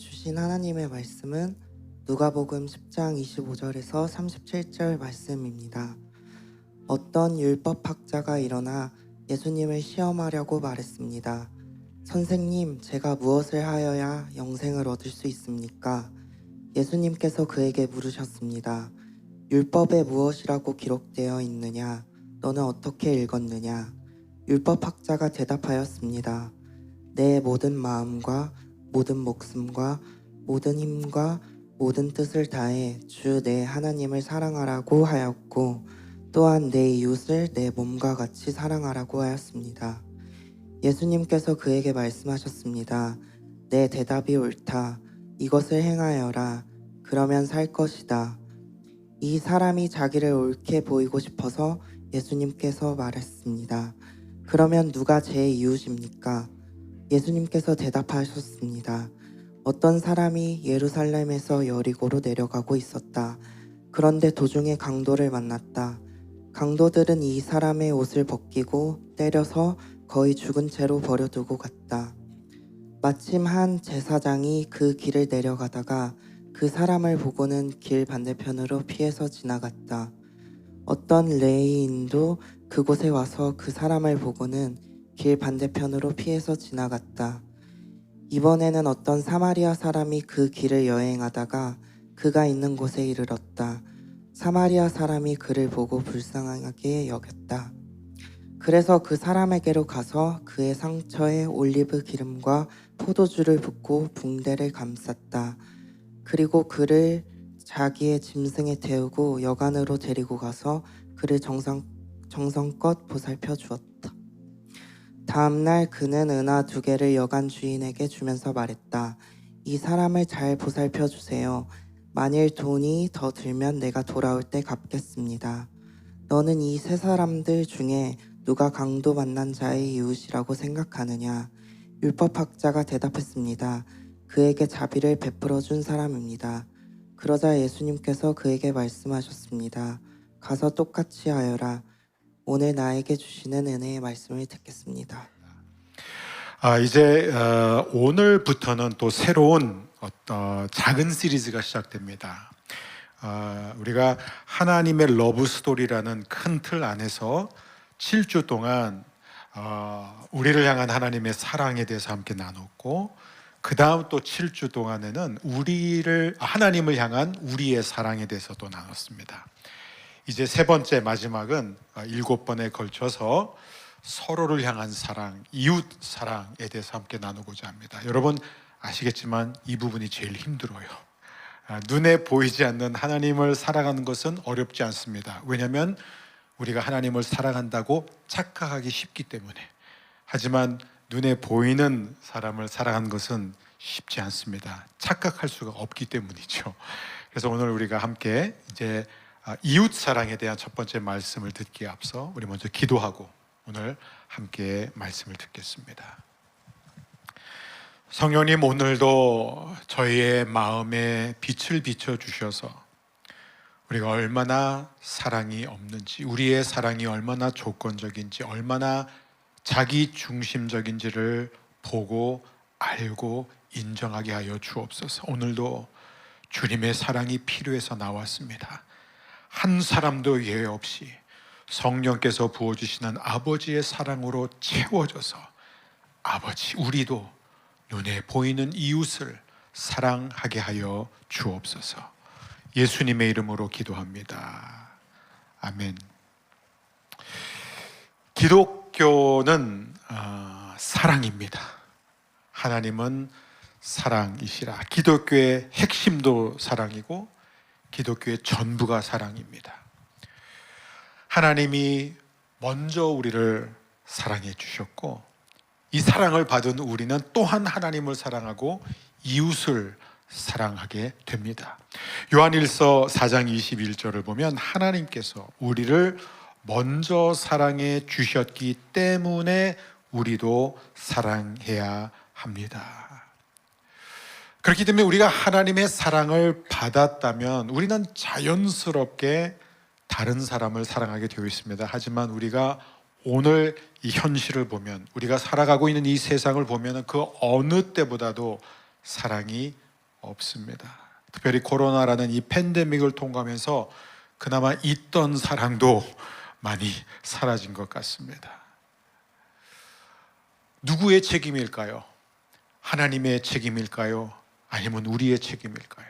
주신 하나님의 말씀은 누가복음 10장 25절에서 37절 말씀입니다. 어떤 율법학자가 일어나 예수님을 시험하려고 말했습니다. 선생님, 제가 무엇을 하여야 영생을 얻을 수 있습니까? 예수님께서 그에게 물으셨습니다. 율법에 무엇이라고 기록되어 있느냐? 너는 어떻게 읽었느냐? 율법학자가 대답하였습니다. 내 모든 마음과 모든 목숨과 모든 힘과 모든 뜻을 다해 주 내 하나님을 사랑하라고 하였고 또한 내 이웃을 내 몸과 같이 사랑하라고 하였습니다. 예수님께서 그에게 말씀하셨습니다. 내 대답이 옳다. 이것을 행하여라. 그러면 살 것이다. 이 사람이 자기를 옳게 보이고 싶어서 예수님께서 말했습니다. 그러면 누가 제 이웃입니까? 예수님께서 대답하셨습니다. 어떤 사람이 예루살렘에서 여리고로 내려가고 있었다. 그런데 도중에 강도를 만났다. 강도들은 이 사람의 옷을 벗기고 때려서 거의 죽은 채로 버려두고 갔다. 마침 한 제사장이 그 길을 내려가다가 그 사람을 보고는 길 반대편으로 피해서 지나갔다. 어떤 레위인도 그곳에 와서 그 사람을 보고는 길 반대편으로 피해서 지나갔다. 이번에는 어떤 사마리아 사람이 그 길을 여행하다가 그가 있는 곳에 이르렀다. 사마리아 사람이 그를 보고 불쌍하게 여겼다. 그래서 그 사람에게로 가서 그의 상처에 올리브 기름과 포도주를 붓고 붕대를 감쌌다. 그리고 그를 자기의 짐승에 태우고 여관으로 데리고 가서 그를 정성껏 보살펴 주었다. 다음날 그는 은하 2개를 여관 주인에게 주면서 말했다. 이 사람을 잘 보살펴 주세요. 만일 돈이 더 들면 내가 돌아올 때 갚겠습니다. 너는 이 세 사람들 중에 누가 강도 만난 자의 이웃이라고 생각하느냐? 율법학자가 대답했습니다. 그에게 자비를 베풀어 준 사람입니다. 그러자 예수님께서 그에게 말씀하셨습니다. 가서 똑같이 하여라. 오늘 나에게 주시는 은혜의 말씀을 듣겠습니다. 이제 오늘부터는 또 새로운 작은 시리즈가 시작됩니다. 우리가 하나님의 러브 스토리라는 큰 틀 안에서 7주 동안 우리를 향한 하나님의 사랑에 대해서 함께 나눴고, 그 다음 또 7주 동안에는 하나님을 향한 우리의 사랑에 대해서 또 나눴습니다. 이제 세 번째 마지막은 7번에 걸쳐서 서로를 향한 사랑, 이웃 사랑에 대해서 함께 나누고자 합니다. 여러분 아시겠지만 이 부분이 제일 힘들어요. 눈에 보이지 않는 하나님을 사랑하는 것은 어렵지 않습니다. 왜냐하면 우리가 하나님을 사랑한다고 착각하기 쉽기 때문에. 하지만 눈에 보이는 사람을 사랑하는 것은 쉽지 않습니다. 착각할 수가 없기 때문이죠. 그래서 오늘 우리가 함께 이제 이웃 사랑에 대한 첫 번째 말씀을 듣기에 앞서 우리 먼저 기도하고 오늘 함께 말씀을 듣겠습니다. 성령님, 오늘도 저희의 마음에 빛을 비춰 주셔서 우리가 얼마나 사랑이 없는지, 우리의 사랑이 얼마나 조건적인지, 얼마나 자기 중심적인지를 보고 알고 인정하게 하여 주옵소서. 오늘도 주님의 사랑이 필요해서 나왔습니다. 한 사람도 예외 없이 성령께서 부어주시는 아버지의 사랑으로 채워져서 아버지, 우리도 눈에 보이는 이웃을 사랑하게 하여 주옵소서. 예수님의 이름으로 기도합니다. 아멘. 기독교는 사랑입니다. 하나님은 사랑이시라. 기독교의 핵심도 사랑이고 기독교의 전부가 사랑입니다. 하나님이 먼저 우리를 사랑해 주셨고, 이 사랑을 받은 우리는 또한 하나님을 사랑하고 이웃을 사랑하게 됩니다. 요한일서 4장 21절을 보면 하나님께서 우리를 먼저 사랑해 주셨기 때문에 우리도 사랑해야 합니다. 그렇기 때문에 우리가 하나님의 사랑을 받았다면 우리는 자연스럽게 다른 사람을 사랑하게 되어 있습니다. 하지만 우리가 오늘 이 현실을 보면, 우리가 살아가고 있는 이 세상을 보면 그 어느 때보다도 사랑이 없습니다. 특별히 코로나라는 이 팬데믹을 통과하면서 그나마 있던 사랑도 많이 사라진 것 같습니다. 누구의 책임일까요? 하나님의 책임일까요? 아니면 우리의 책임일까요?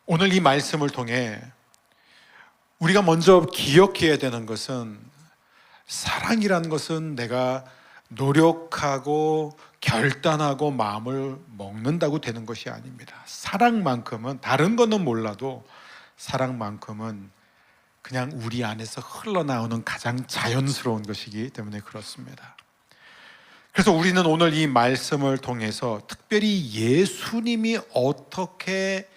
오늘 이 말씀을 통해 우리가 먼저 기억해야 되는 것은 사랑이라는 것은 내가 노력하고 결단하고 마음을 먹는다고 되는 것이 아닙니다. 사랑만큼은 다른 거는 몰라도 사랑만큼은 그냥 우리 안에서 흘러나오는 가장 자연스러운 것이기 때문에 그렇습니다. 그래서 우리는 오늘 이 말씀을 통해서 특별히 예수님이 어떻게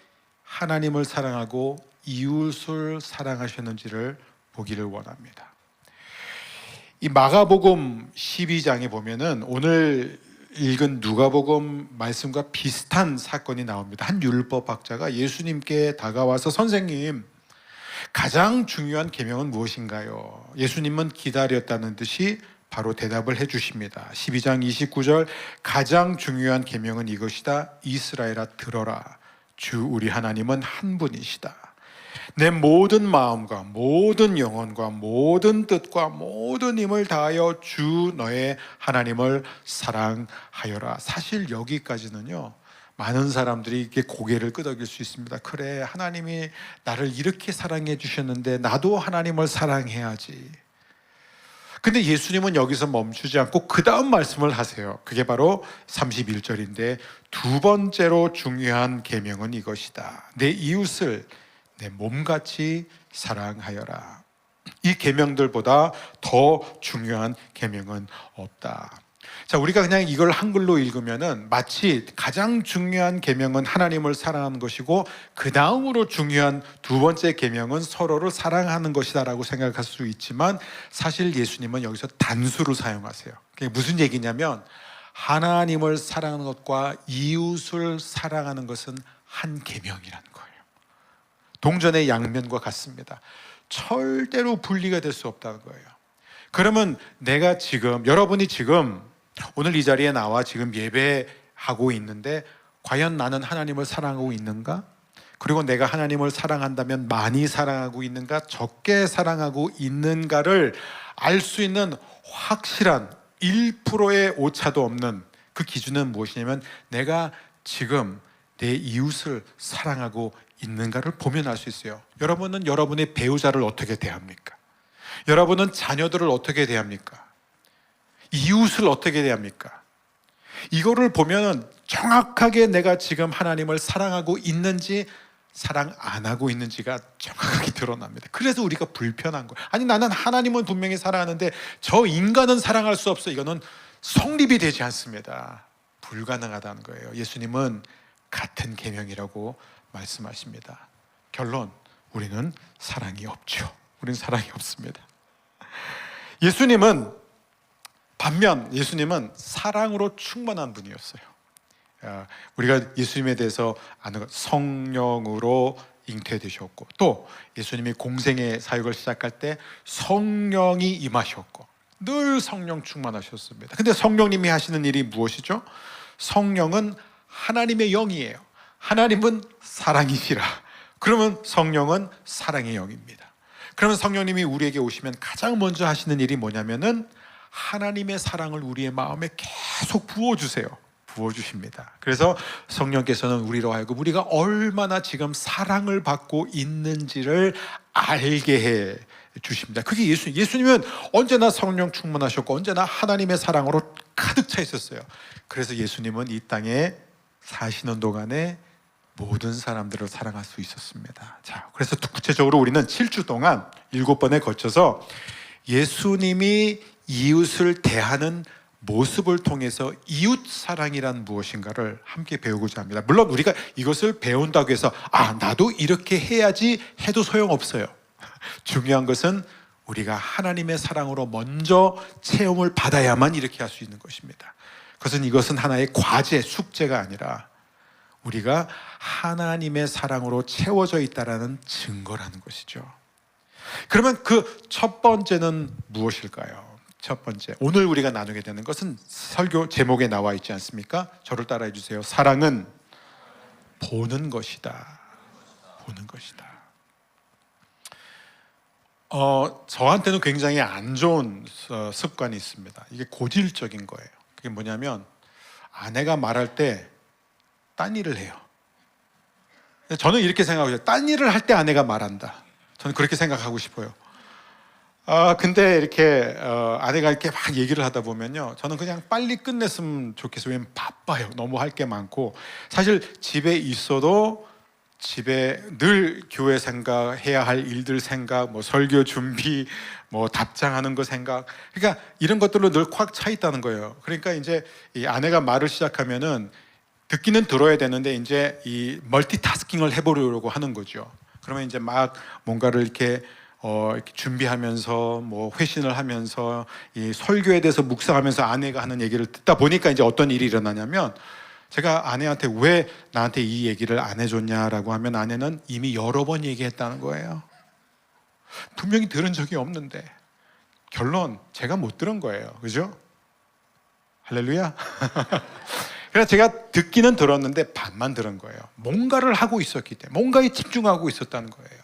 하나님을 사랑하고 이웃을 사랑하셨는지를 보기를 원합니다. 이 마가복음 12장에 보면은 오늘 읽은 누가복음 말씀과 비슷한 사건이 나옵니다. 한 율법학자가 예수님께 다가와서 선생님, 가장 중요한 계명은 무엇인가요? 예수님은 기다렸다는 듯이 바로 대답을 해주십니다. 12장 29절, 가장 중요한 계명은 이것이다. 이스라엘아 들어라. 주 우리 하나님은 한 분이시다. 내 모든 마음과 모든 영혼과 모든 뜻과 모든 힘을 다하여 주 너의 하나님을 사랑하여라. 사실 여기까지는요, 많은 사람들이 이렇게 고개를 끄덕일 수 있습니다. 그래, 하나님이 나를 이렇게 사랑해 주셨는데 나도 하나님을 사랑해야지. 근데 예수님은 여기서 멈추지 않고 그 다음 말씀을 하세요. 그게 바로 31절인데 두 번째로 중요한 계명은 이것이다. 내 이웃을 내 몸같이 사랑하여라. 이 계명들보다 더 중요한 계명은 없다. 자, 우리가 그냥 이걸 한글로 읽으면은 마치 가장 중요한 계명은 하나님을 사랑하는 것이고 그 다음으로 중요한 두 번째 계명은 서로를 사랑하는 것이다라고 생각할 수 있지만 사실 예수님은 여기서 단수를 사용하세요. 그게 무슨 얘기냐면 하나님을 사랑하는 것과 이웃을 사랑하는 것은 한 계명이라는 거예요. 동전의 양면과 같습니다. 절대로 분리가 될 수 없다는 거예요. 그러면 내가 지금, 여러분이 지금 오늘 이 자리에 나와 지금 예배하고 있는데 과연 나는 하나님을 사랑하고 있는가? 그리고 내가 하나님을 사랑한다면 많이 사랑하고 있는가? 적게 사랑하고 있는가를 알 수 있는 확실한 1%의 오차도 없는 그 기준은 무엇이냐면 내가 지금 내 이웃을 사랑하고 있는가를 보면 알 수 있어요. 여러분은 여러분의 배우자를 어떻게 대합니까? 여러분은 자녀들을 어떻게 대합니까? 이웃을 어떻게 대합니까? 이거를 보면 정확하게 내가 지금 하나님을 사랑하고 있는지 사랑 안 하고 있는지가 정확하게 드러납니다. 그래서 우리가 불편한 거예요. 아니, 나는 하나님은 분명히 사랑하는데 저 인간은 사랑할 수 없어. 이거는 성립이 되지 않습니다. 불가능하다는 거예요. 예수님은 같은 계명이라고 말씀하십니다. 결론, 우리는 사랑이 없죠. 우리는 사랑이 없습니다. 반면 예수님은 사랑으로 충만한 분이었어요. 우리가 예수님에 대해서 아는 것, 성령으로 잉태되셨고 또 예수님이 공생의 사역을 시작할 때 성령이 임하셨고 늘 성령 충만하셨습니다. 근데 성령님이 하시는 일이 무엇이죠? 성령은 하나님의 영이에요. 하나님은 사랑이시라. 그러면 성령은 사랑의 영입니다. 그러면 성령님이 우리에게 오시면 가장 먼저 하시는 일이 뭐냐면은 하나님의 사랑을 우리의 마음에 계속 부어주세요. 부어주십니다. 그래서 성령께서는 우리로 하여금 우리가 얼마나 지금 사랑을 받고 있는지를 알게 해 주십니다. 그게 예수님은 언제나 성령 충만하셨고 언제나 하나님의 사랑으로 가득 차 있었어요. 그래서 예수님은 이 땅에 사시는 동안에 모든 사람들을 사랑할 수 있었습니다. 자, 그래서 구체적으로 우리는 7주 동안 7번에 거쳐서 예수님이 이웃을 대하는 모습을 통해서 이웃 사랑이란 무엇인가를 함께 배우고자 합니다. 물론 우리가 이것을 배운다고 해서 나도 이렇게 해야지 해도 소용없어요. 중요한 것은 우리가 하나님의 사랑으로 먼저 체험을 받아야만 이렇게 할 수 있는 것입니다. 이것은 하나의 과제, 숙제가 아니라 우리가 하나님의 사랑으로 채워져 있다라는 증거라는 것이죠. 그러면 그 첫 번째는 무엇일까요? 첫 번째, 오늘 우리가 나누게 되는 것은 설교 제목에 나와 있지 않습니까? 저를 따라해 주세요. 사랑은 보는 것이다. 보는 것이다. 저한테는 굉장히 안 좋은 습관이 있습니다. 이게 고질적인 거예요. 그게 뭐냐면 아내가 말할 때 딴 일을 해요. 저는 이렇게 생각해요. 딴 일을 할 때 아내가 말한다. 저는 그렇게 생각하고 싶어요. 근데 이렇게 아내가 이렇게 막 얘기를 하다 보면요, 저는 그냥 빨리 끝냈으면 좋겠어요. 왜냐면 바빠요. 너무 할 게 많고. 사실 집에 있어도 집에 늘 교회 생각, 해야 할 일들 생각, 뭐 설교 준비, 뭐 답장하는 거 생각, 그러니까 이런 것들로 늘 꽉 차 있다는 거예요. 그러니까 이제 이 아내가 말을 시작하면은 듣기는 들어야 되는데 이제 이 멀티타스킹을 해보려고 하는 거죠. 그러면 이제 막 뭔가를 이렇게 준비하면서 뭐 회신을 하면서 이 설교에 대해서 묵상하면서 아내가 하는 얘기를 듣다 보니까 이제 어떤 일이 일어나냐면, 제가 아내한테 왜 나한테 이 얘기를 안 해줬냐라고 하면 아내는 이미 여러 번 얘기했다는 거예요. 분명히 들은 적이 없는데. 결론, 제가 못 들은 거예요. 그죠? 할렐루야. 그래서 제가 듣기는 들었는데 반만 들은 거예요. 뭔가를 하고 있었기 때문에, 뭔가에 집중하고 있었다는 거예요.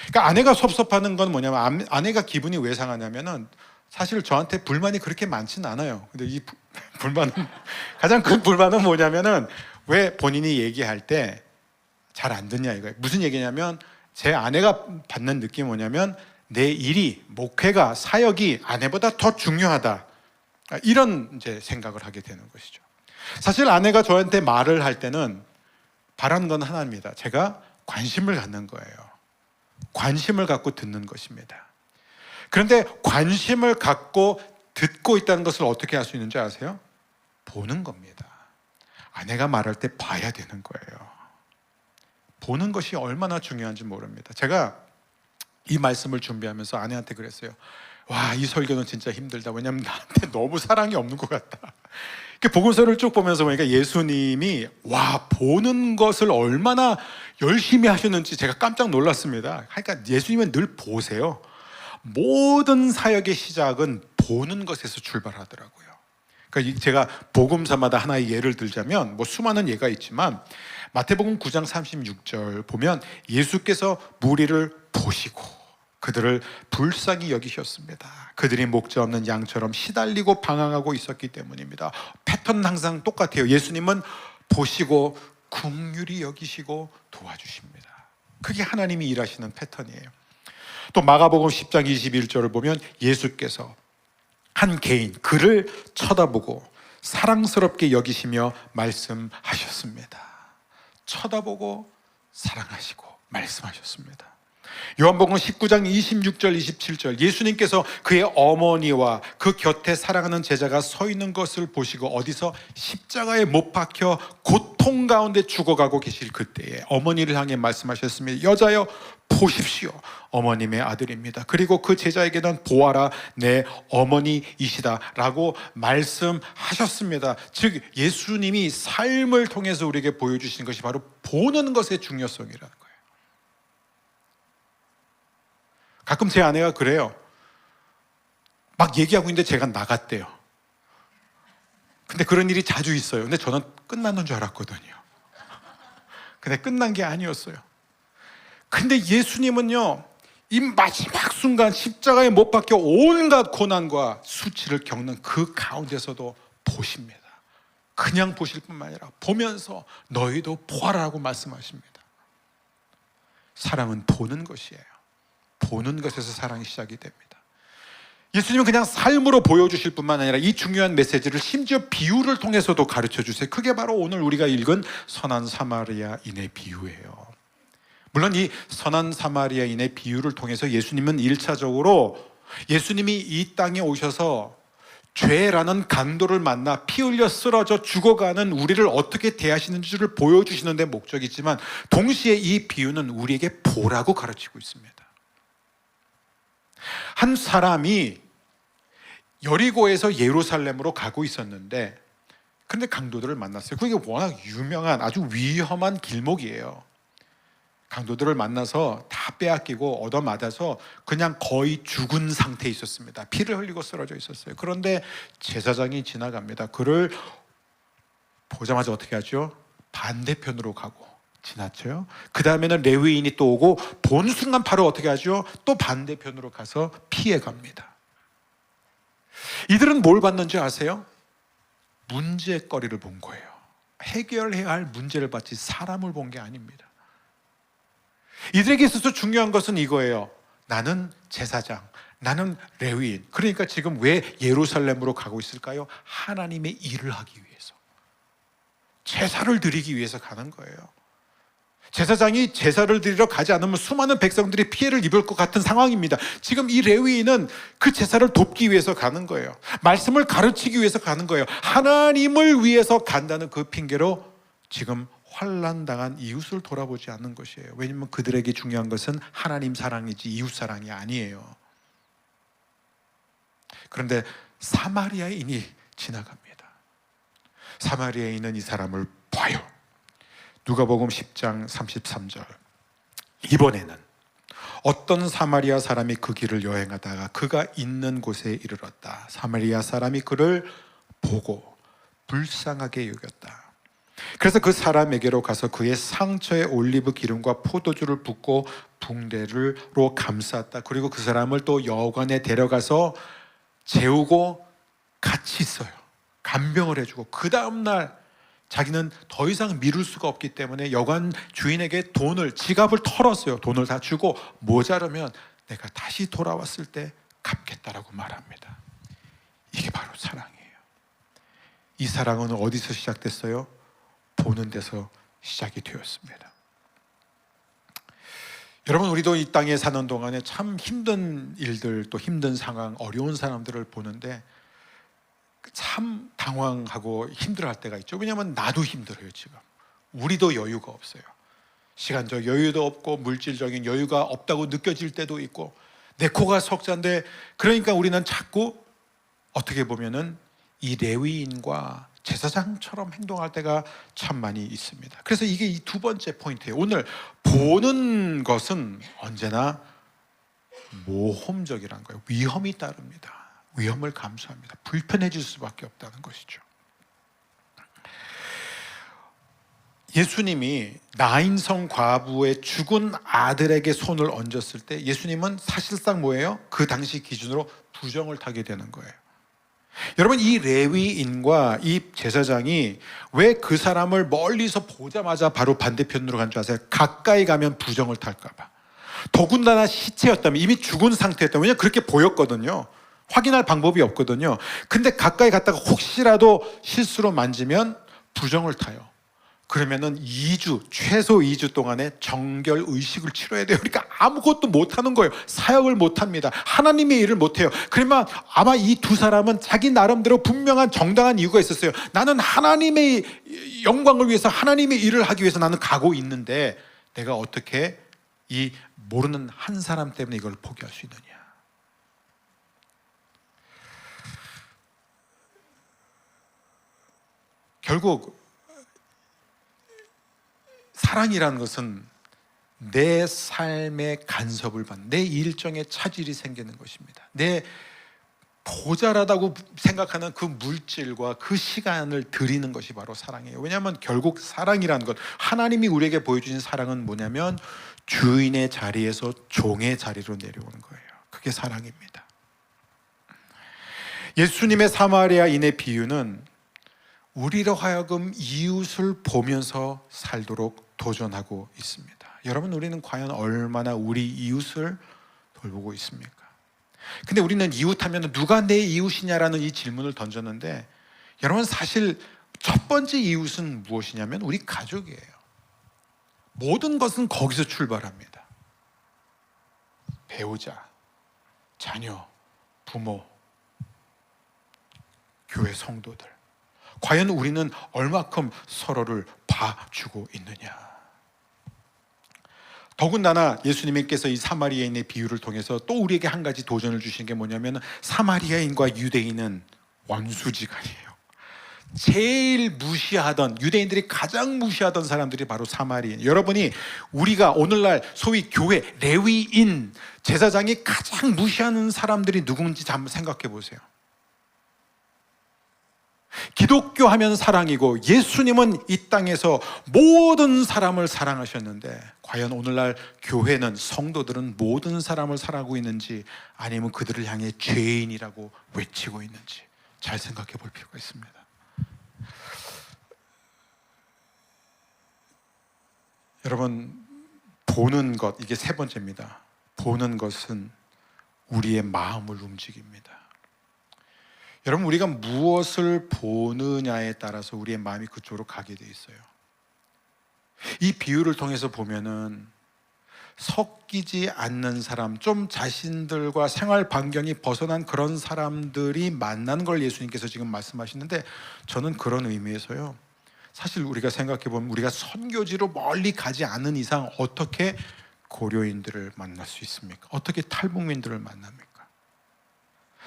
그러니까 아내가 섭섭하는 건 뭐냐면, 아내가 기분이 왜 상하냐면은 사실 저한테 불만이 그렇게 많지는 않아요. 근데 이 불만은, 가장 큰 불만은 뭐냐면은 왜 본인이 얘기할 때 잘 안 듣냐 이거예요. 무슨 얘기냐면, 제 아내가 받는 느낌이 뭐냐면 내 일이, 목회가, 사역이 아내보다 더 중요하다, 이런 이제 생각을 하게 되는 것이죠. 사실 아내가 저한테 말을 할 때는 바라는 건 하나입니다. 제가 관심을 갖는 거예요. 관심을 갖고 듣는 것입니다. 그런데 관심을 갖고 듣고 있다는 것을 어떻게 할 수 있는지 아세요? 보는 겁니다. 아내가 말할 때 봐야 되는 거예요. 보는 것이 얼마나 중요한지 모릅니다. 제가 이 말씀을 준비하면서 아내한테 그랬어요. 와, 이 설교는 진짜 힘들다. 왜냐하면 나한테 너무 사랑이 없는 것 같다. 복음서를 쭉 보면서 보니까 예수님이 보는 것을 얼마나 열심히 하셨는지 제가 깜짝 놀랐습니다. 그러니까 예수님은 늘 보세요. 모든 사역의 시작은 보는 것에서 출발하더라고요. 그러니까 제가 복음서마다 하나의 예를 들자면, 뭐 수많은 예가 있지만 마태복음 9장 36절 보면 예수께서 무리를 보시고 그들을 불쌍히 여기셨습니다. 그들이 목자 없는 양처럼 시달리고 방황하고 있었기 때문입니다. 패턴은 항상 똑같아요. 예수님은 보시고 긍휼히 여기시고 도와주십니다. 그게 하나님이 일하시는 패턴이에요. 또 마가복음 10장 21절을 보면 예수께서 한 개인, 그를 쳐다보고 사랑스럽게 여기시며 말씀하셨습니다. 쳐다보고 사랑하시고 말씀하셨습니다. 요한복음 19장 26절 27절, 예수님께서 그의 어머니와 그 곁에 사랑하는 제자가 서 있는 것을 보시고 어디서 십자가에 못 박혀 고통 가운데 죽어가고 계실 그때에 어머니를 향해 말씀하셨습니다. 여자여 보십시오, 어머님의 아들입니다. 그리고 그 제자에게는 보아라, 내 어머니이시다 라고 말씀하셨습니다. 즉 예수님이 삶을 통해서 우리에게 보여주신 것이 바로 보는 것의 중요성이라는 거예요. 가끔 제 아내가 그래요. 막 얘기하고 있는데 제가 나갔대요. 근데 그런 일이 자주 있어요. 근데 저는 끝났는 줄 알았거든요. 근데 끝난 게 아니었어요. 근데 예수님은요, 이 마지막 순간 십자가에 못 박혀 온갖 고난과 수치를 겪는 그 가운데서도 보십니다. 그냥 보실 뿐만 아니라 보면서 너희도 보아라고 말씀하십니다. 사랑은 보는 것이에요. 보는 것에서 사랑이 시작이 됩니다. 예수님은 그냥 삶으로 보여주실 뿐만 아니라 이 중요한 메시지를 심지어 비유를 통해서도 가르쳐 주세요. 그게 바로 오늘 우리가 읽은 선한 사마리아인의 비유예요. 물론 이 선한 사마리아인의 비유를 통해서 예수님은 1차적으로 예수님이 이 땅에 오셔서 죄라는 강도를 만나 피 흘려 쓰러져 죽어가는 우리를 어떻게 대하시는지를 보여주시는 데 목적이지만, 동시에 이 비유는 우리에게 보라고 가르치고 있습니다. 한 사람이 여리고에서 예루살렘으로 가고 있었는데, 근데 강도들을 만났어요. 그게 워낙 유명한 아주 위험한 길목이에요. 강도들을 만나서 다 빼앗기고 얻어맞아서 그냥 거의 죽은 상태에 있었습니다. 피를 흘리고 쓰러져 있었어요. 그런데 제사장이 지나갑니다. 그를 보자마자 어떻게 하죠? 반대편으로 가고 지나쳐요. 그 다음에는 레위인이 또 오고 본 순간 바로 어떻게 하죠? 또 반대편으로 가서 피해 갑니다. 이들은 뭘 봤는지 아세요? 문제거리를 본 거예요. 해결해야 할 문제를 봤지 사람을 본 게 아닙니다. 이들에게 있어서 중요한 것은 이거예요. 나는 제사장, 나는 레위인. 그러니까 지금 왜 예루살렘으로 가고 있을까요? 하나님의 일을 하기 위해서, 제사를 드리기 위해서 가는 거예요. 제사장이 제사를 드리러 가지 않으면 수많은 백성들이 피해를 입을 것 같은 상황입니다. 지금 이 레위인은 그 제사를 돕기 위해서 가는 거예요. 말씀을 가르치기 위해서 가는 거예요. 하나님을 위해서 간다는 그 핑계로 지금 환난당한 이웃을 돌아보지 않는 것이에요. 왜냐하면 그들에게 중요한 것은 하나님 사랑이지 이웃 사랑이 아니에요. 그런데 사마리아인이 지나갑니다. 사마리아인은 이 사람을 봐요. 누가복음 10장 33절. 이번에는 어떤 사마리아 사람이 그 길을 여행하다가 그가 있는 곳에 이르렀다. 사마리아 사람이 그를 보고 불쌍하게 여겼다. 그래서 그 사람에게로 가서 그의 상처에 올리브 기름과 포도주를 붓고 붕대로 감쌌다. 그리고 그 사람을 또 여관에 데려가서 재우고 같이 있어요. 간병을 해주고 그 다음날 자기는 더 이상 미룰 수가 없기 때문에 여관 주인에게 지갑을 털었어요. 돈을 다 주고 모자르면 내가 다시 돌아왔을 때 갚겠다라고 말합니다. 이게 바로 사랑이에요. 이 사랑은 어디서 시작됐어요? 보는 데서 시작이 되었습니다. 여러분, 우리도 이 땅에 사는 동안에 참 힘든 일들, 또 힘든 상황, 어려운 사람들을 보는데 참 당황하고 힘들어할 때가 있죠. 왜냐하면 나도 힘들어요. 지금 우리도 여유가 없어요. 시간적 여유도 없고 물질적인 여유가 없다고 느껴질 때도 있고 내 코가 석자인데, 그러니까 우리는 자꾸 어떻게 보면은 이 레위인과 제사장처럼 행동할 때가 참 많이 있습니다. 그래서 이게 이 두 번째 포인트예요. 오늘 보는 것은 언제나 모험적이라는 거예요. 위험이 따릅니다. 위험을 감수합니다. 불편해질 수밖에 없다는 것이죠. 예수님이 나인성 과부의 죽은 아들에게 손을 얹었을 때 예수님은 사실상 뭐예요? 그 당시 기준으로 부정을 타게 되는 거예요. 여러분, 이 레위인과 이 제사장이 왜 그 사람을 멀리서 보자마자 바로 반대편으로 간 줄 아세요? 가까이 가면 부정을 탈까 봐. 더군다나 시체였다면, 이미 죽은 상태였다면, 왜냐하면 그렇게 보였거든요. 확인할 방법이 없거든요. 근데 가까이 갔다가 혹시라도 실수로 만지면 부정을 타요. 그러면은 최소 2주 동안에 정결 의식을 치러야 돼요. 그러니까 아무것도 못하는 거예요. 사역을 못합니다. 하나님의 일을 못해요. 그러면 아마 이 두 사람은 자기 나름대로 분명한 정당한 이유가 있었어요. 나는 하나님의 영광을 위해서, 하나님의 일을 하기 위해서 나는 가고 있는데 내가 어떻게 이 모르는 한 사람 때문에 이걸 포기할 수 있느냐. 결국 사랑이라는 것은 내 삶의 간섭을 받는, 내 일정에 차질이 생기는 것입니다. 내 모자라다고 생각하는 그 물질과 그 시간을 드리는 것이 바로 사랑이에요. 왜냐하면 결국 사랑이라는 것, 하나님이 우리에게 보여주신 사랑은 뭐냐면 주인의 자리에서 종의 자리로 내려오는 거예요. 그게 사랑입니다. 예수님의 사마리아인의 비유는 우리로 하여금 이웃을 보면서 살도록 도전하고 있습니다. 여러분, 우리는 과연 얼마나 우리 이웃을 돌보고 있습니까? 근데 우리는 이웃하면 누가 내 이웃이냐라는 이 질문을 던졌는데, 여러분, 사실 첫 번째 이웃은 무엇이냐면 우리 가족이에요. 모든 것은 거기서 출발합니다. 배우자, 자녀, 부모, 교회 성도들. 과연 우리는 얼마큼 서로를 봐주고 있느냐. 더군다나 예수님께서 이 사마리아인의 비유를 통해서 또 우리에게 한 가지 도전을 주신 게 뭐냐면, 사마리아인과 유대인은 원수지간이에요. 제일 무시하던, 유대인들이 가장 무시하던 사람들이 바로 사마리아인. 여러분이 우리가 오늘날 소위 교회 레위인 제사장이 가장 무시하는 사람들이 누군지 한번 생각해 보세요. 기독교 하면 사랑이고 예수님은 이 땅에서 모든 사람을 사랑하셨는데 과연 오늘날 교회는, 성도들은 모든 사람을 사랑하고 있는지 아니면 그들을 향해 죄인이라고 외치고 있는지 잘 생각해 볼 필요가 있습니다. 여러분, 보는 것, 이게 세 번째입니다. 보는 것은 우리의 마음을 움직입니다. 여러분, 우리가 무엇을 보느냐에 따라서 우리의 마음이 그쪽으로 가게 돼 있어요. 이 비유를 통해서 보면은 섞이지 않는 사람, 좀 자신들과 생활 반경이 벗어난 그런 사람들이 만나는 걸 예수님께서 지금 말씀하시는데, 저는 그런 의미에서요, 사실 우리가 생각해 보면 우리가 선교지로 멀리 가지 않은 이상 어떻게 고려인들을 만날 수 있습니까? 어떻게 탈북민들을 만납니까?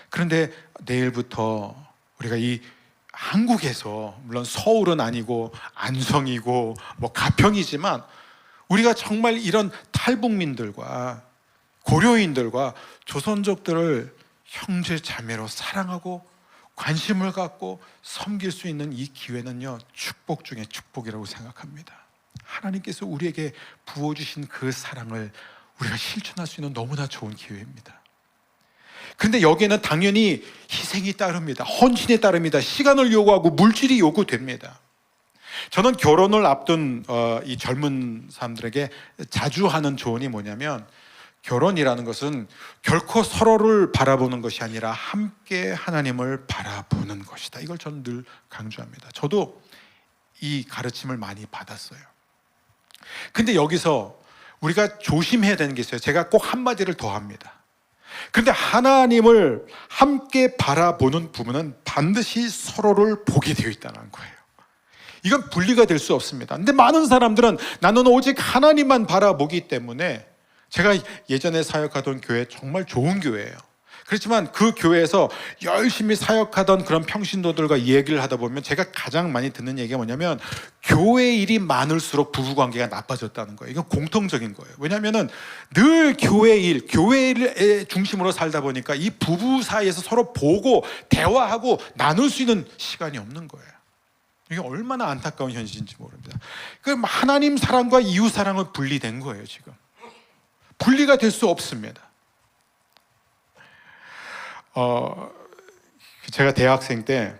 그런데 내일부터 우리가 이 한국에서, 물론 서울은 아니고 안성이고 뭐 가평이지만, 우리가 정말 이런 탈북민들과 고려인들과 조선족들을 형제 자매로 사랑하고 관심을 갖고 섬길 수 있는 이 기회는요, 축복 중에 축복이라고 생각합니다. 하나님께서 우리에게 부어주신 그 사랑을 우리가 실천할 수 있는 너무나 좋은 기회입니다. 근데 여기에는 당연히 희생이 따릅니다. 헌신이 따릅니다. 시간을 요구하고 물질이 요구됩니다. 저는 결혼을 앞둔 이 젊은 사람들에게 자주 하는 조언이 뭐냐면, 결혼이라는 것은 결코 서로를 바라보는 것이 아니라 함께 하나님을 바라보는 것이다. 이걸 저는 늘 강조합니다. 저도 이 가르침을 많이 받았어요. 근데 여기서 우리가 조심해야 되는 게 있어요. 제가 꼭 한마디를 더 합니다. 그런데 하나님을 함께 바라보는 부분은 반드시 서로를 보게 되어 있다는 거예요. 이건 분리가 될 수 없습니다. 근데 많은 사람들은 나는 오직 하나님만 바라보기 때문에, 제가 예전에 사역하던 교회 정말 좋은 교회예요. 그렇지만 그 교회에서 열심히 사역하던 그런 평신도들과 얘기를 하다 보면 제가 가장 많이 듣는 얘기가 뭐냐면, 교회 일이 많을수록 부부관계가 나빠졌다는 거예요. 이건 공통적인 거예요. 왜냐하면 늘 교회 일을 중심으로 살다 보니까 이 부부 사이에서 서로 보고 대화하고 나눌 수 있는 시간이 없는 거예요. 이게 얼마나 안타까운 현실인지 모릅니다. 그 하나님 사랑과 이웃 사랑은 분리된 거예요. 지금 분리가 될 수 없습니다. 제가 대학생 때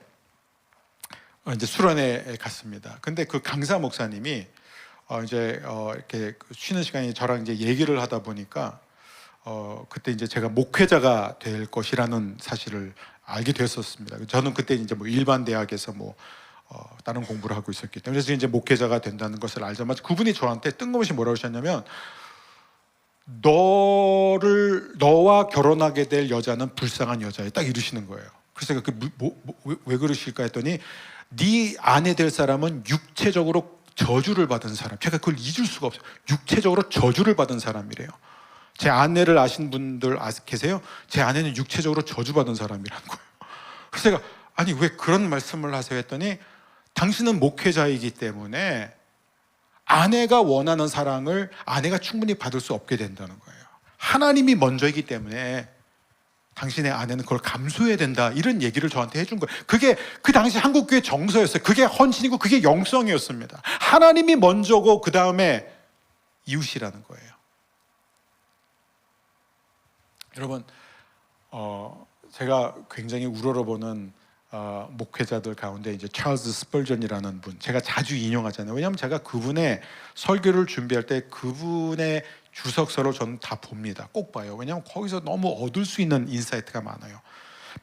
이제 수련회에 갔습니다. 근데 그 강사 목사님이 이렇게 쉬는 시간에 저랑 이제 얘기를 하다 보니까 그때 이제 제가 목회자가 될 것이라는 사실을 알게 됐었습니다. 저는 그때 이제 뭐 일반 대학에서 다른 공부를 하고 있었기 때문에, 그래서 이제 목회자가 된다는 것을 알자마자 그분이 저한테 뜬금없이 뭐라고 하셨냐면, 너와 결혼하게 될 여자는 불쌍한 여자야, 딱 이러시는 거예요. 그래서 제가 왜 그러실까 했더니, 네 아내 될 사람은 육체적으로 저주를 받은 사람, 제가 그걸 잊을 수가 없어요. 육체적으로 저주를 받은 사람이래요. 제 아내를 아신 분들 계세요? 제 아내는 육체적으로 저주받은 사람이라는 거예요. 그래서 제가 아니 왜 그런 말씀을 하세요 했더니, 당신은 목회자이기 때문에 아내가 원하는 사랑을 아내가 충분히 받을 수 없게 된다는 거예요. 하나님이 먼저이기 때문에 당신의 아내는 그걸 감수해야 된다, 이런 얘기를 저한테 해준 거예요. 그게 그 당시 한국교회 정서였어요. 그게 헌신이고 그게 영성이었습니다. 하나님이 먼저고 그 다음에 이웃이라는 거예요. 여러분, 제가 굉장히 우러러보는 목회자들 가운데 이제 찰스 스펄전이라는 분, 제가 자주 인용하잖아요. 왜냐하면 제가 그분의 설교를 준비할 때 그분의 주석서를 저는 다 봅니다. 꼭 봐요. 왜냐하면 거기서 너무 얻을 수 있는 인사이트가 많아요.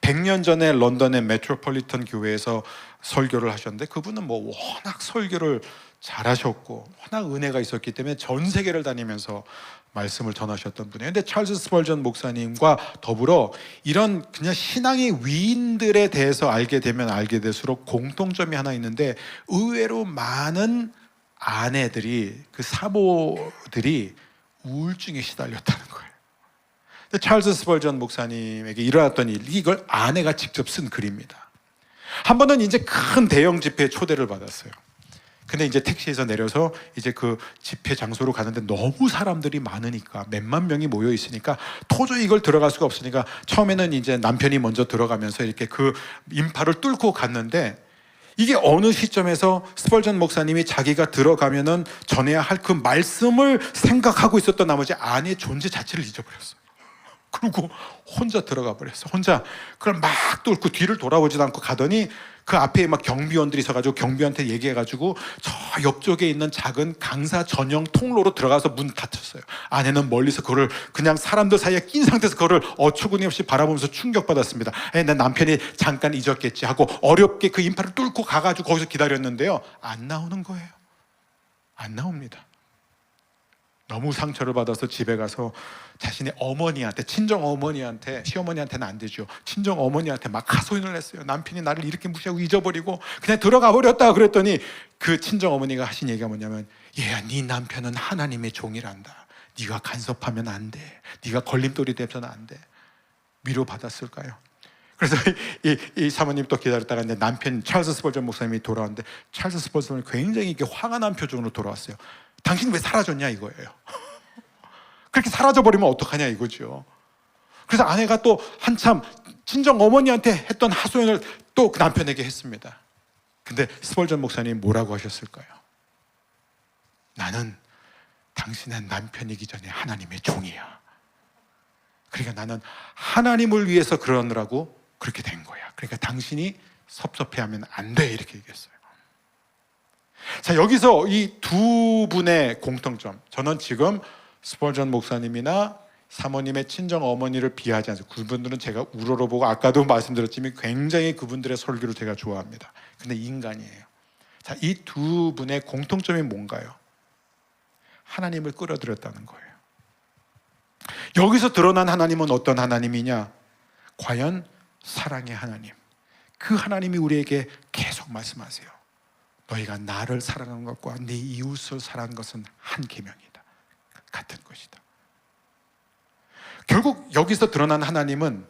100년 전에 런던의 메트로폴리탄 교회에서 설교를 하셨는데, 그분은 워낙 설교를 잘하셨고 워낙 은혜가 있었기 때문에 전 세계를 다니면서 말씀을 전하셨던 분이에요. 근데 찰스 스펄전 목사님과 더불어 이런 그냥 신앙의 위인들에 대해서 알게 되면 알게 될수록 공통점이 하나 있는데, 의외로 많은 아내들이, 그 사모들이 우울증에 시달렸다는 거예요. 근데 찰스 스펄전 목사님에게 일어났던 일, 이걸 아내가 직접 쓴 글입니다. 한 번은 이제 큰 대형 집회에 초대를 받았어요. 근데 이제 택시에서 내려서 이제 그 집회 장소로 가는데 너무 사람들이 많으니까 몇만 명이 모여 있으니까 도저히 이걸 들어갈 수가 없으니까 처음에는 이제 남편이 먼저 들어가면서 이렇게 그 인파를 뚫고 갔는데 이게 어느 시점에서 스펄전 목사님이 자기가 들어가면은 전해야 할 그 말씀을 생각하고 있었던 나머지 아내의 존재 자체를 잊어버렸어요. 그리고 혼자 들어가 버렸어. 혼자 그걸 막 뚫고 뒤를 돌아보지도 않고 가더니 그 앞에 막 경비원들이 서가지고 경비원한테 얘기해가지고 저 옆쪽에 있는 작은 강사 전용 통로로 들어가서 문 닫혔어요. 아내는 멀리서 그거를 그냥 사람들 사이에 낀 상태에서 그거를 어처구니 없이 바라보면서 충격받았습니다. 내 남편이 잠깐 잊었겠지 하고 어렵게 그 인파를 뚫고 가가지고 거기서 기다렸는데요. 안 나오는 거예요. 안 나옵니다. 너무 상처를 받아서 집에 가서 자신의 어머니한테, 친정 어머니한테, 시어머니한테는 안 되죠. 친정 어머니한테 막 하소연을 했어요. 남편이 나를 이렇게 무시하고 잊어버리고 그냥 들어가 버렸다. 그랬더니 그 친정 어머니가 하신 얘기가 뭐냐면, 얘야, 네 남편은 하나님의 종이란다. 네가 간섭하면 안 돼. 네가 걸림돌이 되서는 안 돼. 위로받았을까요? 그래서 이 사모님 또 기다렸다가 이제 남편 찰스 스펄전 목사님이 돌아왔는데, 찰스 스펄전이 굉장히 이렇게 화가 난 표정으로 돌아왔어요. 당신 왜 사라졌냐 이거예요. 그렇게 사라져버리면 어떡하냐 이거죠. 그래서 아내가 또 한참 친정 어머니한테 했던 하소연을 또 그 남편에게 했습니다. 근데 스펄전 목사님이 뭐라고 하셨을까요? 나는 당신의 남편이기 전에 하나님의 종이야. 그러니까 나는 하나님을 위해서 그러느라고 그렇게 된 거야. 그러니까 당신이 섭섭해하면 안 돼. 이렇게 얘기했어요. 자, 여기서 이 두 분의 공통점, 저는 지금 스펄전 목사님이나 사모님의 친정 어머니를 비하하지 않습니다. 그분들은 제가 우러러보고 아까도 말씀드렸지만 굉장히 그분들의 설교를 제가 좋아합니다. 근데 인간이에요. 자, 이 두 분의 공통점이 뭔가요? 하나님을 끌어들였다는 거예요. 여기서 드러난 하나님은 어떤 하나님이냐? 과연 사랑의 하나님. 그 하나님이 우리에게 계속 말씀하세요. 너희가 나를 사랑한 것과 네 이웃을 사랑한 것은 한 계명이다. 같은 것이다. 결국 여기서 드러난 하나님은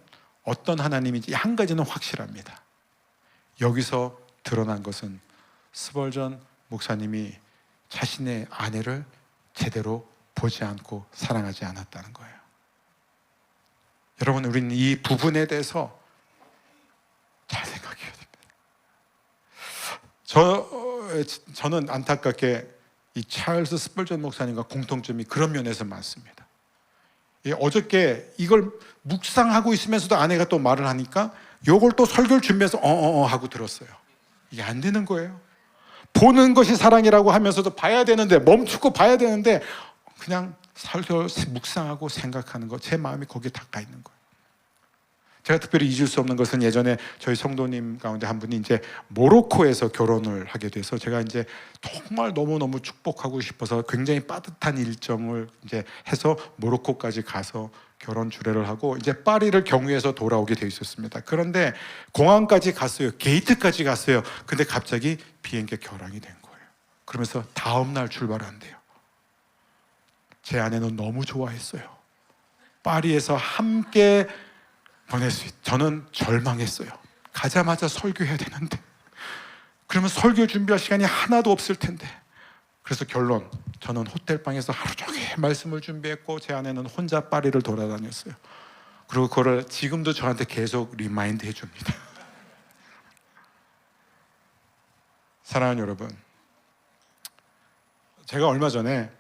어떤 하나님인지 한 가지는 확실합니다. 여기서 드러난 것은 스펄전 목사님이 자신의 아내를 제대로 보지 않고 사랑하지 않았다는 거예요. 여러분, 우리는 이 부분에 대해서 잘 생각해야 됩니다. 저는 안타깝게 이 찰스 스펄전 목사님과 공통점이 그런 면에서 많습니다. 어저께 이걸 묵상하고 있으면서도 아내가 또 말을 하니까 이걸 또 설교를 준비해서 하고 들었어요. 이게 안 되는 거예요. 보는 것이 사랑이라고 하면서도 봐야 되는데, 멈추고 봐야 되는데 그냥 설교 묵상하고 생각하는 거, 제 마음이 거기에 닿아 있는 거예요. 제가 특별히 잊을 수 없는 것은 예전에 저희 성도님 가운데 한 분이 이제 모로코에서 결혼을 하게 돼서 제가 이제 정말 너무너무 축복하고 싶어서 굉장히 빠듯한 일정을 이제 해서 모로코까지 가서 결혼 주례를 하고 이제 파리를 경유해서 돌아오게 돼 있었습니다. 그런데 공항까지 갔어요. 게이트까지 갔어요. 근데 갑자기 비행기 결항이 된 거예요. 그러면서 다음 날 출발한대요. 제 아내는 너무 좋아했어요. 파리에서 함께 보낼 수 저는 절망했어요. 가자마자 설교해야 되는데, 그러면 설교 준비할 시간이 하나도 없을 텐데. 그래서 결론, 저는 호텔방에서 하루 종일 말씀을 준비했고 제 아내는 혼자 파리를 돌아다녔어요. 그리고 그걸 지금도 저한테 계속 리마인드 해줍니다. 사랑하는 여러분, 제가 얼마 전에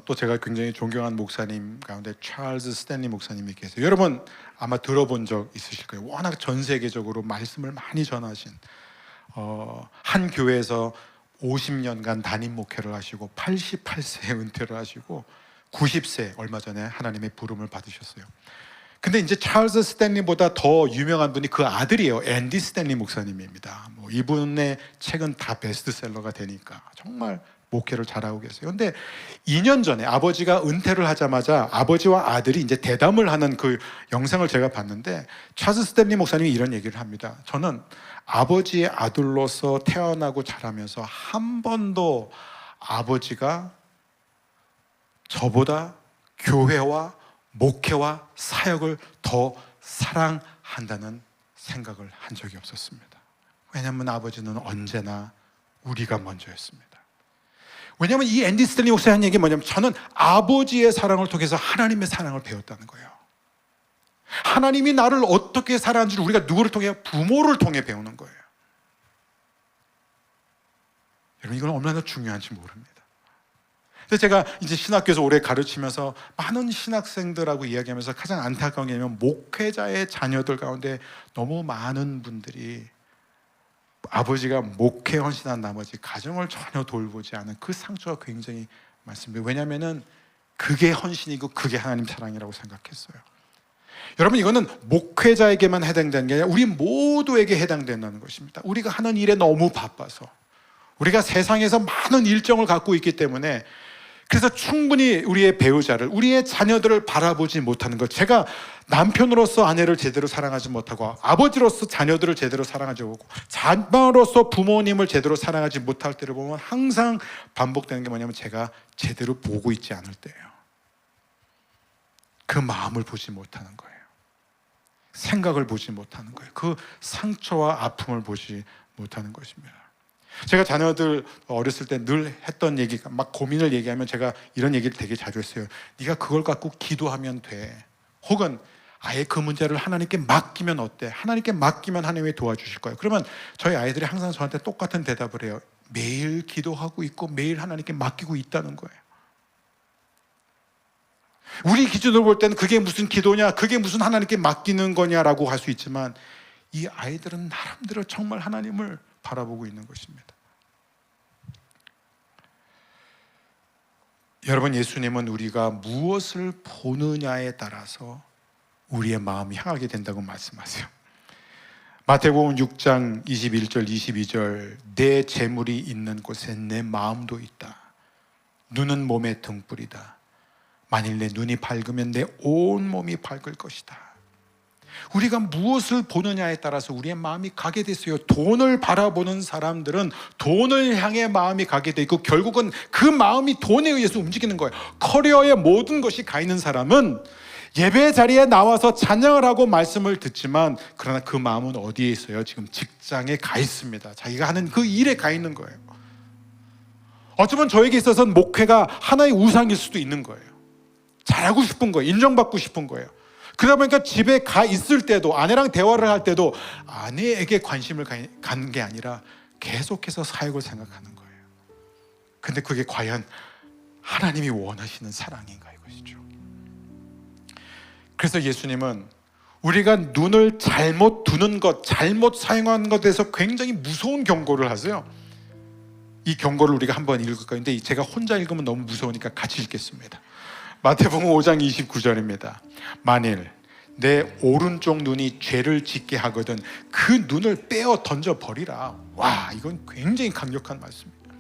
또 제가 굉장히 존경하는 목사님 가운데 찰스 스탠리 목사님이 계세요. 여러분 아마 들어본 적 있으실 거예요. 워낙 전 세계적으로 말씀을 많이 전하신 한 교회에서 50년간 담임 목회를 하시고 88세에 은퇴를 하시고 90세 얼마 전에 하나님의 부름을 받으셨어요. 근데 이제 찰스 스탠리보다 더 유명한 분이 그 아들이에요. 앤디 스탠리 목사님입니다. 이분의 책은 다 베스트셀러가 되니까 정말 목회를 잘하고 계세요. 근데 2년 전에 아버지가 은퇴를 하자마자 아버지와 아들이 이제 대담을 하는 그 영상을 제가 봤는데, 찰스 스탠리 목사님이 이런 얘기를 합니다. 저는 아버지의 아들로서 태어나고 자라면서 한 번도 아버지가 저보다 교회와 목회와 사역을 더 사랑한다는 생각을 한 적이 없었습니다. 왜냐하면 아버지는 언제나 우리가 먼저였습니다. 왜냐하면 이 앤디 스탠리 목사의 한 얘기 뭐냐면, 저는 아버지의 사랑을 통해서 하나님의 사랑을 배웠다는 거예요. 하나님이 나를 어떻게 사랑하는지를 우리가 누구를 통해? 부모를 통해 배우는 거예요. 여러분, 이건 얼마나 중요한지 모릅니다. 그래서 제가 이제 신학교에서 오래 가르치면서 많은 신학생들하고 이야기하면서 가장 안타까운 게 뭐냐면, 목회자의 자녀들 가운데 너무 많은 분들이 아버지가 목회 헌신한 나머지 가정을 전혀 돌보지 않은 그 상처가 굉장히 많습니다. 왜냐하면 그게 헌신이고 그게 하나님 사랑이라고 생각했어요. 여러분, 이거는 목회자에게만 해당되는 게 아니라 우리 모두에게 해당된다는 것입니다. 우리가 하는 일에 너무 바빠서, 우리가 세상에서 많은 일정을 갖고 있기 때문에, 그래서 충분히 우리의 배우자를, 우리의 자녀들을 바라보지 못하는 것, 제가 남편으로서 아내를 제대로 사랑하지 못하고, 아버지로서 자녀들을 제대로 사랑하지 못하고, 자녀로서 부모님을 제대로 사랑하지 못할 때를 보면 항상 반복되는 게 뭐냐면, 제가 제대로 보고 있지 않을 때예요. 그 마음을 보지 못하는 거예요. 생각을 보지 못하는 거예요. 그 상처와 아픔을 보지 못하는 것입니다. 제가 자녀들 어렸을 때 늘 했던 얘기가, 막 고민을 얘기하면 제가 이런 얘기를 되게 자주 했어요. 네가 그걸 갖고 기도하면 돼. 혹은 아예 그 문제를 하나님께 맡기면 어때? 하나님께 맡기면 하나님이 도와주실 거예요. 그러면 저희 아이들이 항상 저한테 똑같은 대답을 해요. 매일 기도하고 있고 매일 하나님께 맡기고 있다는 거예요. 우리 기준으로 볼 때는 그게 무슨 기도냐, 그게 무슨 하나님께 맡기는 거냐라고 할 수 있지만, 이 아이들은 나름대로 정말 하나님을 바라보고 있는 것입니다. 여러분, 예수님은 우리가 무엇을 보느냐에 따라서 우리의 마음이 향하게 된다고 말씀하세요. 마태복음 6장 21절 22절, 내 재물이 있는 곳에 내 마음도 있다. 눈은 몸의 등불이다. 만일 내 눈이 밝으면 내 온 몸이 밝을 것이다. 우리가 무엇을 보느냐에 따라서 우리의 마음이 가게 됐어요. 돈을 바라보는 사람들은 돈을 향해 마음이 가게 돼 있고, 결국은 그 마음이 돈에 의해서 움직이는 거예요. 커리어의 모든 것이 가 있는 사람은 예배 자리에 나와서 찬양을 하고 말씀을 듣지만, 그러나 그 마음은 어디에 있어요? 지금 직장에 가 있습니다. 자기가 하는 그 일에 가 있는 거예요. 어쩌면 저에게 있어서는 목회가 하나의 우상일 수도 있는 거예요. 잘하고 싶은 거예요. 인정받고 싶은 거예요. 그러다 보니까 집에 가 있을 때도, 아내랑 대화를 할 때도 아내에게 관심을 가는 게 아니라 계속해서 사역을 생각하는 거예요. 근데 그게 과연 하나님이 원하시는 사랑인가, 이것이죠. 그래서 예수님은 우리가 눈을 잘못 두는 것, 잘못 사용하는 것에 대해서 굉장히 무서운 경고를 하세요. 이 경고를 우리가 한번 읽을 거예요. 근데 제가 혼자 읽으면 너무 무서우니까 같이 읽겠습니다. 마태복음 5장 29절입니다. 만일 내 오른쪽 눈이 죄를 짓게 하거든 그 눈을 빼어 던져 버리라. 와, 이건 굉장히 강력한 말씀입니다.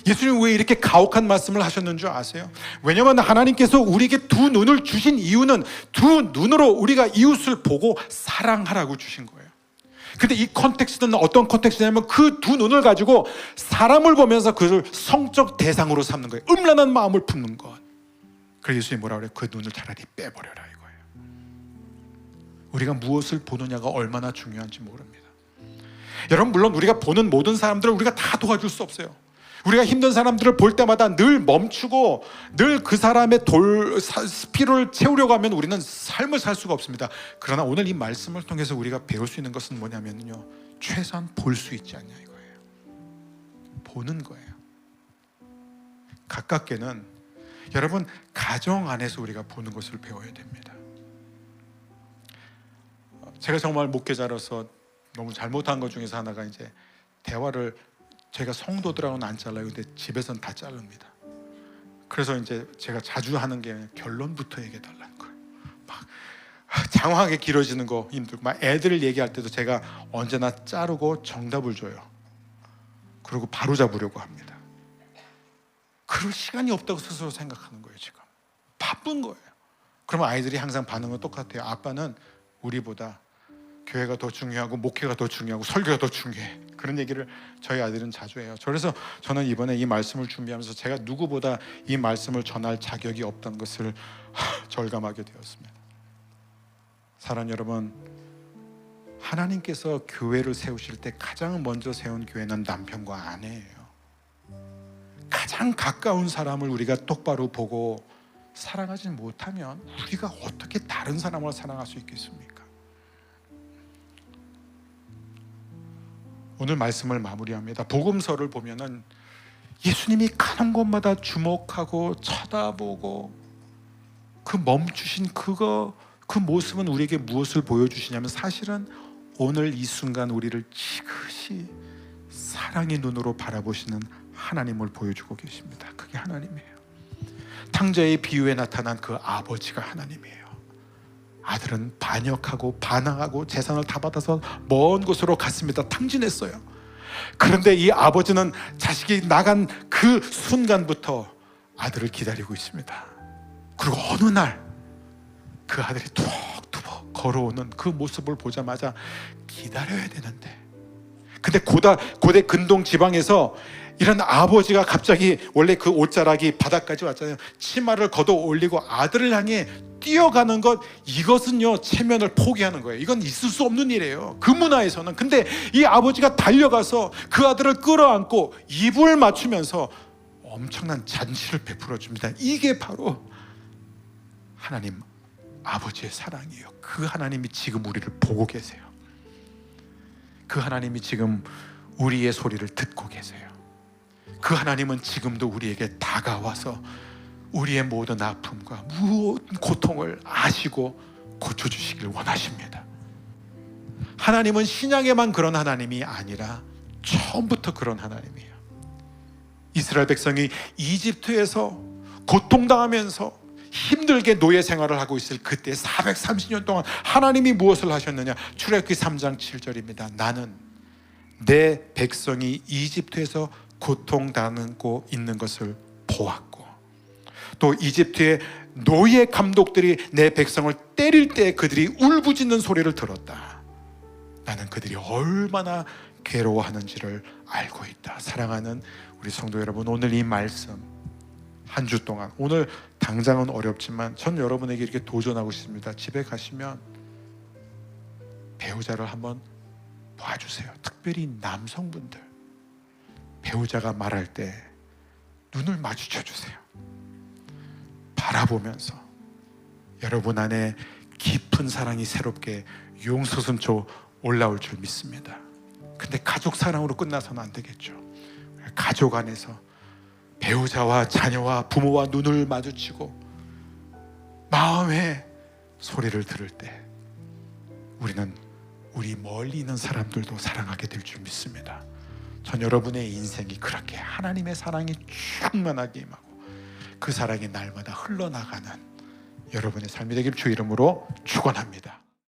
예수님이 왜 이렇게 가혹한 말씀을 하셨는 줄 아세요? 왜냐하면 하나님께서 우리에게 두 눈을 주신 이유는 두 눈으로 우리가 이웃을 보고 사랑하라고 주신 거예요. 근데 이 컨텍스트는 어떤 컨텍스트냐면, 그 두 눈을 가지고 사람을 보면서 그를 성적 대상으로 삼는 거예요. 음란한 마음을 품는 것. 그래서 예수님이 뭐라 그래요? 그 눈을 차라리 빼버려라, 이거예요. 우리가 무엇을 보느냐가 얼마나 중요한지 모릅니다. 여러분, 물론 우리가 보는 모든 사람들을 우리가 다 도와줄 수 없어요. 우리가 힘든 사람들을 볼 때마다 늘 멈추고 늘 그 사람의 피로를 채우려고 하면 우리는 삶을 살 수가 없습니다. 그러나 오늘 이 말씀을 통해서 우리가 배울 수 있는 것은 뭐냐면요, 최소한 볼 수 있지 않냐, 이거예요. 보는 거예요. 가깝게는 여러분, 가정 안에서 우리가 보는 것을 배워야 됩니다. 제가 정말 목회자로서 너무 잘못한 것 중에서 하나가, 이제 대화를 제가 성도들하고는 안 잘라요. 근데 집에서는 다 자릅니다. 그래서 이제 제가 자주 하는 게 결론부터 얘기해 달라는 거예요. 막 장황하게 길어지는 거 힘들고, 막 애들 얘기할 때도 제가 언제나 자르고 정답을 줘요. 그리고 바로 잡으려고 합니다. 그럴 시간이 없다고 스스로 생각하는 거예요. 지금 바쁜 거예요. 그러면 아이들이 항상 반응은 똑같아요. 아빠는 우리보다 교회가 더 중요하고 목회가 더 중요하고 설교가 더 중요해. 그런 얘기를 저희 아이들은 자주 해요. 그래서 저는 이번에 이 말씀을 준비하면서 제가 누구보다 이 말씀을 전할 자격이 없다는 것을 절감하게 되었습니다. 사랑하는 여러분, 하나님께서 교회를 세우실 때 가장 먼저 세운 교회는 남편과 아내예요. 가장 가까운 사람을 우리가 똑바로 보고 사랑하지 못하면 우리가 어떻게 다른 사람을 사랑할 수 있겠습니까? 오늘 말씀을 마무리합니다. 복음서를 보면은 예수님이 가는 곳마다 주목하고 쳐다보고 그 멈추신 그 모습은 우리에게 무엇을 보여주시냐면 사실은 오늘 이 순간 우리를 지그시 사랑의 눈으로 바라보시는 하나님을 보여주고 계십니다. 그게 하나님이에요. 탕자의 비유에 나타난 그 아버지가 하나님이에요. 아들은 반역하고 반항하고 재산을 다 받아서 먼 곳으로 갔습니다. 탕진했어요. 그런데 이 아버지는 자식이 나간 그 순간부터 아들을 기다리고 있습니다. 그리고 어느 날 그 아들이 툭툭 걸어오는 그 모습을 보자마자 기다려야 되는데, 근데 고대 근동 지방에서 이런 아버지가 갑자기 원래 그 옷자락이 바닥까지 왔잖아요. 치마를 걷어 올리고 아들을 향해 뛰어가는 것, 이것은요 체면을 포기하는 거예요. 이건 있을 수 없는 일이에요, 그 문화에서는. 근데 이 아버지가 달려가서 그 아들을 끌어안고 입을 맞추면서 엄청난 잔치를 베풀어 줍니다. 이게 바로 하나님 아버지의 사랑이에요. 그 하나님이 지금 우리를 보고 계세요. 그 하나님이 지금 우리의 소리를 듣고 계세요. 그 하나님은 지금도 우리에게 다가와서 우리의 모든 아픔과 모든 고통을 아시고 고쳐주시길 원하십니다. 하나님은 신약에만 그런 하나님이 아니라 처음부터 그런 하나님이에요. 이스라엘 백성이 이집트에서 고통당하면서 힘들게 노예 생활을 하고 있을 그때 430년 동안 하나님이 무엇을 하셨느냐? 출애굽기 3장 7절입니다. 나는 내 백성이 이집트에서 고통당하고 있는 것을 보았고, 또 이집트의 노예 감독들이 내 백성을 때릴 때 그들이 울부짖는 소리를 들었다. 나는 그들이 얼마나 괴로워하는지를 알고 있다. 사랑하는 우리 성도 여러분, 오늘 이 말씀 한 주 동안, 오늘 당장은 어렵지만 전 여러분에게 이렇게 도전하고 싶습니다. 집에 가시면 배우자를 한번 봐주세요. 특별히 남성분들, 배우자가 말할 때 눈을 마주쳐 주세요. 바라보면서 여러분 안에 깊은 사랑이 새롭게 용솟음쳐 올라올 줄 믿습니다. 근데 가족 사랑으로 끝나서는 안 되겠죠. 가족 안에서 배우자와 자녀와 부모와 눈을 마주치고 마음의 소리를 들을 때 우리는 우리 멀리 있는 사람들도 사랑하게 될 줄 믿습니다. 전 여러분의 인생이 그렇게 하나님의 사랑이 충만하게 임하고 그 사랑이 날마다 흘러나가는 여러분의 삶이 되길 주 이름으로 축원합니다.